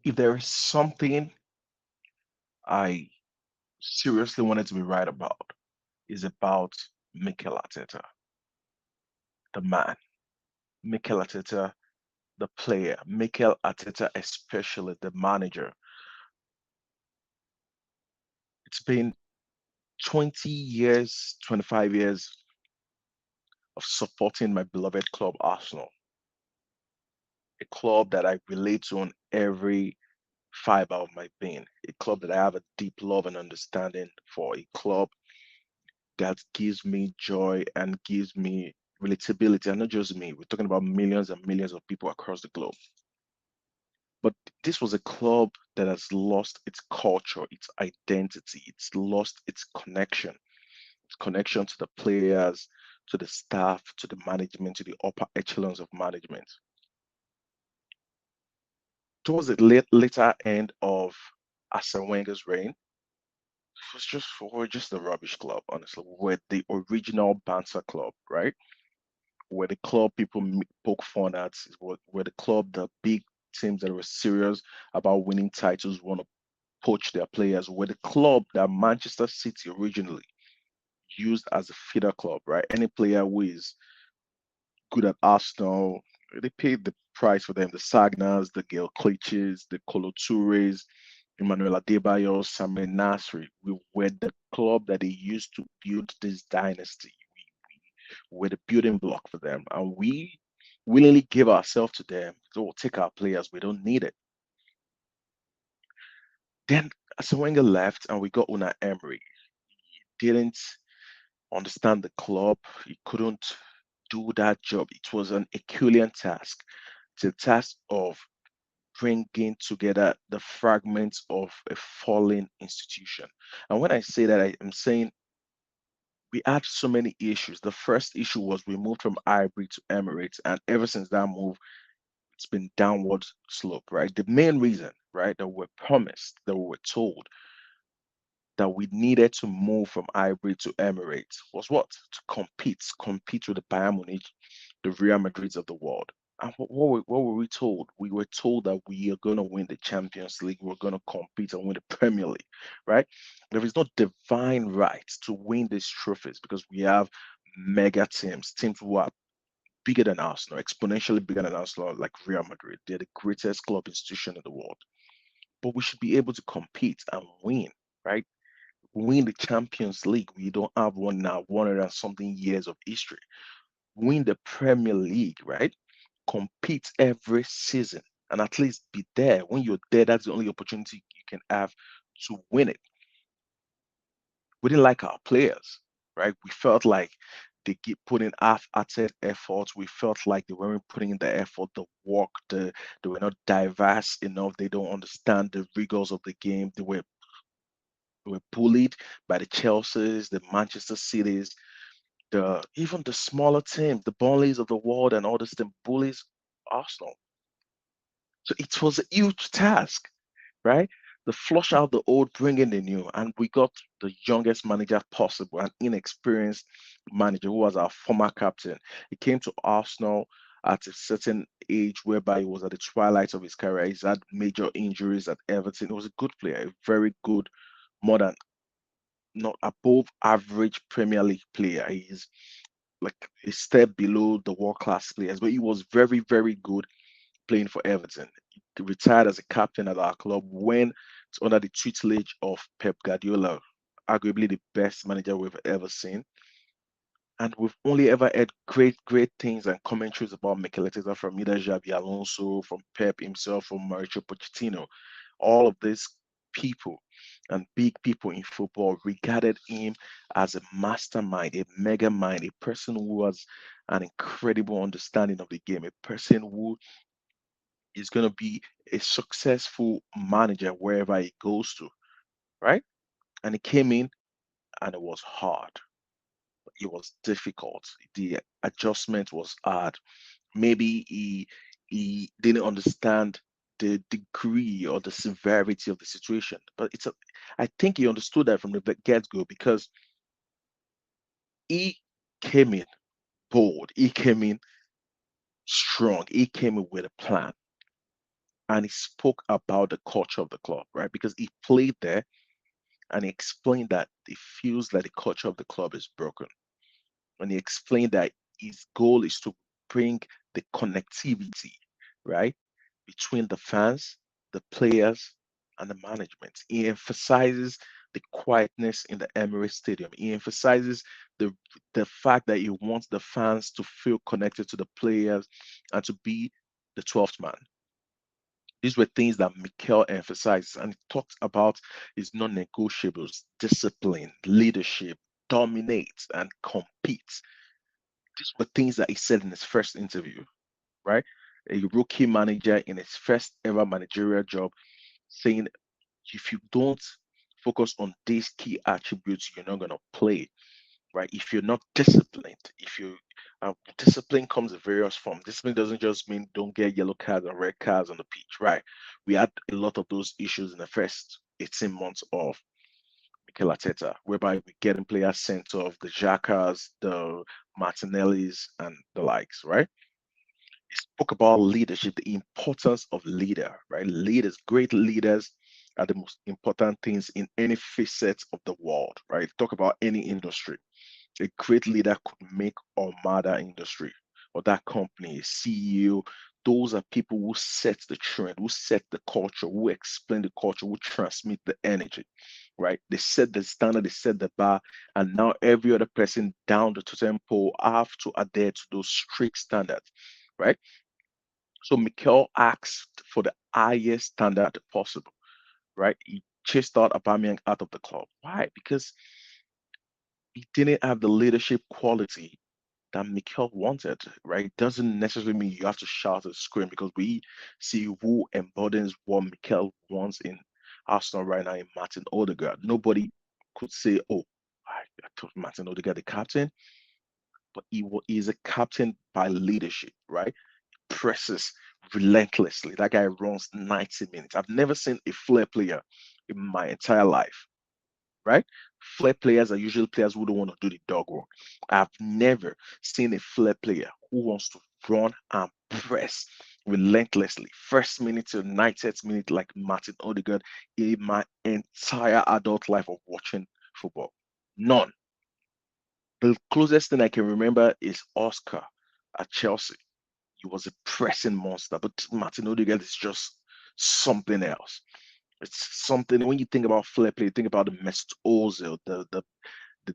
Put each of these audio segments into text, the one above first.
If there is something I seriously wanted to be right about, is about Mikel Arteta, the man. Mikel Arteta, the player. Mikel Arteta, especially the manager. It's been 20 years, 25 years of supporting my beloved club, Arsenal, a club that I relate to on every fiber of my being, a club that I have a deep love and understanding for, a club that gives me joy and gives me relatability. And not just me, we're talking about millions and millions of people across the globe. But this was a club that has lost its culture, its identity, it's lost its connection to the players, to the staff, to the management, to the upper echelons of management. Towards the later end of Arsene Wenger's reign, we're just a rubbish club, honestly. We're the original banter club, right? We're the club people poke fun at. We're the club the big teams that were serious about winning titles want to poach their players. We're the club that Manchester City originally used as a feeder club, right? Any player who is good at Arsenal, they paid the price for them. The Sagnas, the Gail Cliches, the Kolo Toures, Emmanuel Adebayo, Samir Nasri. We were the club that they used to build this dynasty. We were the building block for them. And we willingly give ourselves to them. So we'll take our players. We don't need it. Then Arsene Wenger left and we got Una Emery. He didn't understand the club. He couldn't do that job. It was an Herculean task. It's a task of bringing together the fragments of a fallen institution. And when I say that, I am saying we had so many issues. The first issue was we moved from Ivory to Emirates, and ever since that move, it's been downward slope, right? The main reason, right, that we're promised, that we were told that we needed to move from Ivory to Emirates was what? To compete with the Bayern Munich, the Real Madrids of the world. And what were we told? We were told that we are going to win the Champions League, we're going to compete and win the Premier League, right? There is no divine right to win these trophies because we have mega teams who are bigger than Arsenal, exponentially bigger than Arsenal, like Real Madrid. They're the greatest club institution in the world. But we should be able to compete and win, right? Win the Champions League. We don't have one now, 100 and something years of history. Win the Premier League, right? Compete every season and at least be there. When you're there, that's the only opportunity you can have to win it. We didn't like our players, right? We felt like they keep putting half-hearted efforts. We felt like they weren't putting in the effort, the work, they were not diverse enough. They don't understand the rigors of the game. They were bullied by the Chelseas, the Manchester Cities, the even the smaller teams, the Burnleys of the world, and all this team bullies Arsenal. So it was a huge task, right? To flush out the old, bring in the new. And we got the youngest manager possible, an inexperienced manager who was our former captain. He came to Arsenal at a certain age whereby he was at the twilight of his career. He's had major injuries at Everton. He was a good player, a very good, more than not above average Premier League player. He's like a step below the world class players, but he was very, very good playing for Everton. He retired as a captain at our club when it's under the tutelage of Pep Guardiola, arguably the best manager we've ever seen. And we've only ever heard great, great things and commentaries about Mikel Arteta from either Xabi Alonso, from Pep himself, from Mauricio Pochettino. All of these people and big people in football regarded him as a mastermind, a mega mind, a person who has an incredible understanding of the game, a person who is going to be a successful manager wherever he goes to, right? And he came in and it was hard. It was difficult. The adjustment was hard. Maybe he didn't understand the degree or the severity of the situation. But I think he understood that from the get-go because he came in bold. He came in strong. He came in with a plan. and he spoke about the culture of the club, right? Because he played there and he explained that he feels that the culture of the club is broken. And he explained that his goal is to bring the connectivity, right, between the fans, the players, and the management. He emphasizes the quietness in the Emirates Stadium. He emphasizes the the fact that he wants the fans to feel connected to the players and to be the 12th man. These were things that Mikel emphasized, and he talked about his non-negotiables: discipline, leadership, dominate, and compete. These were things that he said in his first interview, right? A rookie manager in his first ever managerial job, saying if you don't focus on these key attributes, you're not gonna play, right? If you're not disciplined, if you discipline comes in various forms. Discipline doesn't just mean don't get yellow cards and red cards on the pitch, right? We had a lot of those issues in the first 18 months of Mikel Arteta, whereby we're getting players sent off, the Xhakas, the Martinellis, and the likes, right? He spoke about leadership, the importance of leader, right? Leaders, great leaders are the most important things in any facet of the world, right? Talk about any industry. A great leader could make or mar that industry or that company, a CEO. Those are people who set the trend, who set the culture, who explain the culture, who transmit the energy, right? They set the standard, they set the bar, and now every other person down the totem pole have to adhere to those strict standards, right? So Mikel asked for the highest standard possible, right? He chased out Aubameyang out of the club. Why? Because he didn't have the leadership quality that Mikel wanted, right? Doesn't necessarily mean you have to shout and scream, because we see who embodies what Mikel wants in Arsenal right now in Martin Odegaard. Nobody could say, oh, I told Martin Odegaard the captain, but he's a captain by leadership, right? Presses relentlessly. That guy runs 90 minutes. I've never seen a flair player in my entire life, right? Flair players are usually players who don't want to do the dog work. I've never seen a flair player who wants to run and press relentlessly, first minute to 90th minute, like Martin Odegaard, in my entire adult life of watching football. None. The closest thing I can remember is Oscar at Chelsea. He was a pressing monster, but Martin Odegaard is just something else. It's something when you think about flair play, you think about the Mesut Ozil, the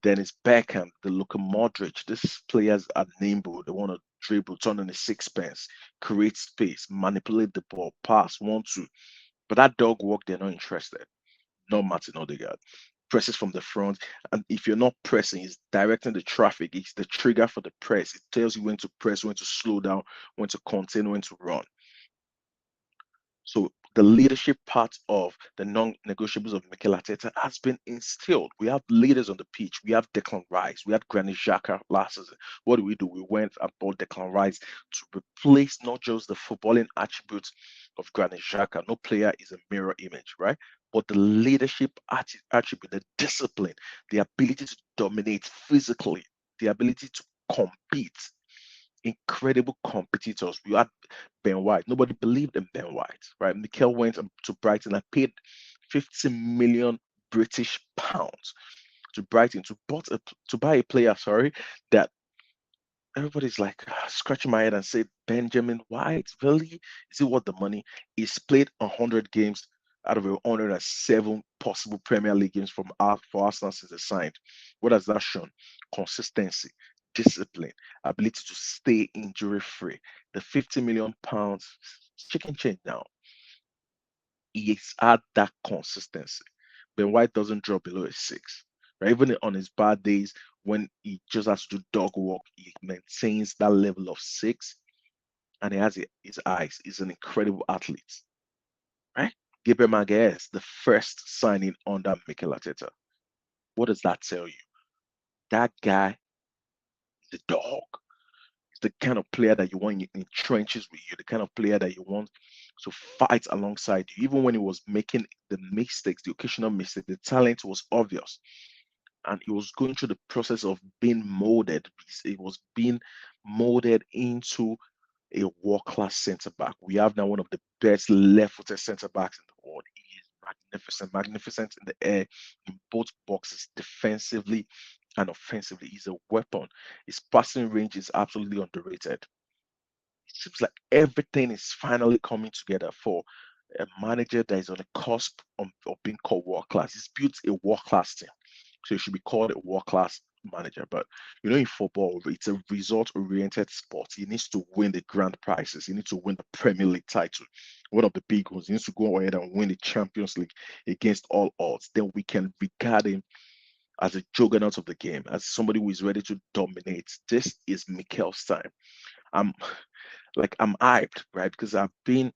Dennis Beckham, the Luka Modric. These players are nimble. They want to dribble, turn on the sixpence, create space, manipulate the ball, pass, want to. But that dog work, they're not interested. Not Martin Odegaard. Presses from the front, and if you're not pressing, it's directing the traffic. It's the trigger for the press. It tells you when to press, when to slow down, when to contain, when to run. So the leadership part of the non-negotiables of Mikel Arteta has been instilled. We have leaders on the pitch. We have Declan Rice. We had Granit Xhaka last season. What do? We went and bought Declan Rice to replace not just the footballing attributes of Granit Xhaka. No player is a mirror image, right? But the leadership attribute, the discipline, the ability to dominate physically, the ability to compete, incredible competitors. We had Ben White. Nobody believed in Ben White, right? Mikel went to Brighton and paid 50 million British pounds to Brighton to buy a player, sorry, that everybody's like scratching my head and say Benjamin White, really? Is it worth the money? He's played 100 games out of 107 possible Premier League games for Arsenal since they signed. What has that shown? Consistency, discipline, ability to stay injury free. The 50 million pounds chicken change now. He's had that consistency. Ben White doesn't drop below a six. Right? Even on his bad days, when he just has to do dog walk, he maintains that level of six, and he has his eyes. He's an incredible athlete. Right? Gabriel Magalhaes, the first signing under Mikel Arteta. What does that tell you? That guy is a dog. He's the kind of player that you want in trenches with you, the kind of player that you want to fight alongside you. Even when he was making the mistakes, the occasional mistake, the talent was obvious. And he was going through the process of being molded. It was being molded into a world-class centre back. We have now one of the best left-footed centre backs in the world. He is magnificent, magnificent in the air, in both boxes, defensively and offensively. He's a weapon. His passing range is absolutely underrated. It seems like everything is finally coming together for a manager that is on the cusp of being called world class. He's built a world class team, so he should be called a world class manager. But in football, it's a result oriented sport. He needs to win the grand prizes. He needs to win the Premier League title, one of the big ones. He needs to go ahead and win the Champions League against all odds. Then we can regard him as a juggernaut of the game, as somebody who is ready to dominate. This is Mikel's time. I'm I'm hyped, right? Because I've been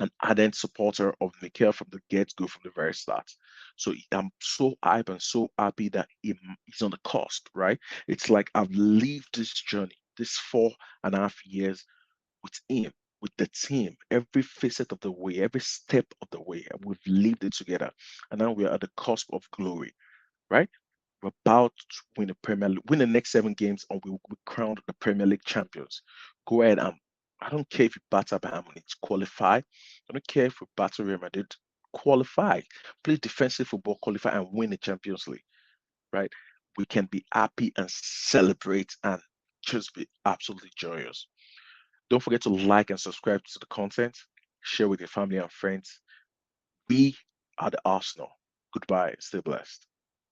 an ardent supporter of Mikel from the get-go, from the very start. So I'm so hyped and so happy that he's on the cusp, right? It's like I've lived this journey, this 4.5 years with him, with the team, every facet of the way, every step of the way. We've lived it together. And now we're at the cusp of glory, right? We're about to win the Premier League, win the next 7 games, and we'll be crowned the Premier League champions. Go ahead. I don't care if you batter Bayern Munich, qualify. I don't care if we batter Real Madrid, qualify. Play defensive football, qualify, and win the Champions League, right? We can be happy and celebrate and just be absolutely joyous. Don't forget to like and subscribe to the content. Share with your family and friends. We are the Arsenal. Goodbye. Stay blessed.